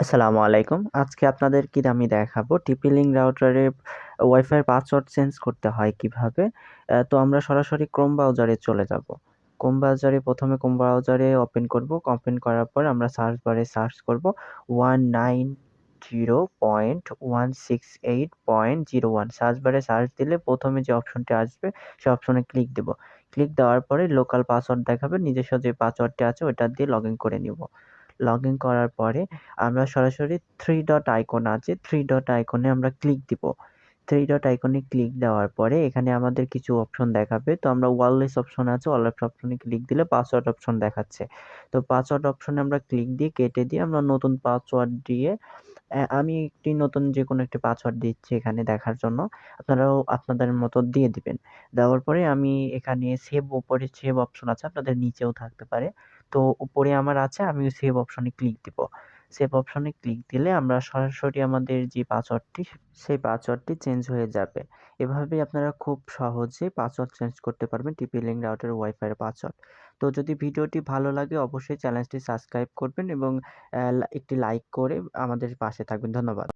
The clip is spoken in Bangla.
আসসালামু আলাইকুম। আজকে আপনাদেরকে আমি দেখাবো TP-Link রাউটারে ওয়াইফাই এর পাসওয়ার্ড চেঞ্জ করতে হয় কিভাবে। তো আমরা সরাসরি Chrome ব্রাউজারে চলে যাব। প্রথমে Chrome ব্রাউজারে ওপেন করব। ওপেন করার পর আমরা সার্চ বারে সার্চ করব 190.168.01। সার্চ বারে সার্চ দিলে প্রথমে যে অপশনটি আসবে সে অপশনে ক্লিক দেব। ক্লিক দেওয়ার পরে লোকাল পাসওয়ার্ড দেখাবে। নিজস্ব যে পাসওয়ার্ডটি আছে ওটা দিয়ে লগইন করে নিব। লগইন করার পরে আমরা সরাসরি 3 ডট আইকন আছে, 3 ডট আইকনে আমরা ক্লিক দিব। 3 ডট আইকনে ক্লিক দেওয়ার পরে এখানে আমাদের কিছু অপশন দেখাবে। তো আমরা ওয়ারলেস অপশন আছে, ওয়ারলেস অপশনে ক্লিক দিলে পাসওয়ার্ড অপশন দেখাচ্ছে। তো পাসওয়ার্ড অপশনে আমরা ক্লিক দিয়ে কেটে দিয়ে আমরা নতুন পাসওয়ার্ড দিয়ে আমি একটি নতুন যেকোনো একটি পাসওয়ার্ড দিচ্ছি এখানে দেখার জন্য। আপনারাও আপনাদের মতো দিয়ে দিবেন। দেওয়ার পরে আমি এখানে উপরে সেভ অপশন আছে, আপনাদের নিচেও থাকতে পারে। তো উপরে আমার আছে, আমি সেভ অপশনে ক্লিক দিব। সেভ অপশনে ক্লিক দিলে আমরা সরাসরি আমাদের যে পাসওয়ার্ডটি সেই পাসওয়ার্ডটি চেঞ্জ হয়ে যাবে। এভাবেই আপনারা খুব সহজে পাসওয়ার্ড চেঞ্জ করতে পারবেন TP-Link রাউটার ওয়াইফাই এর পাসওয়ার্ড। তো যদি ভিডিওটি ভালো লাগে অবশ্যই চ্যানেলটি সাবস্ক্রাইব করবেন এবং একটি লাইক করে আমাদের পাশে থাকবেন। ধন্যবাদ।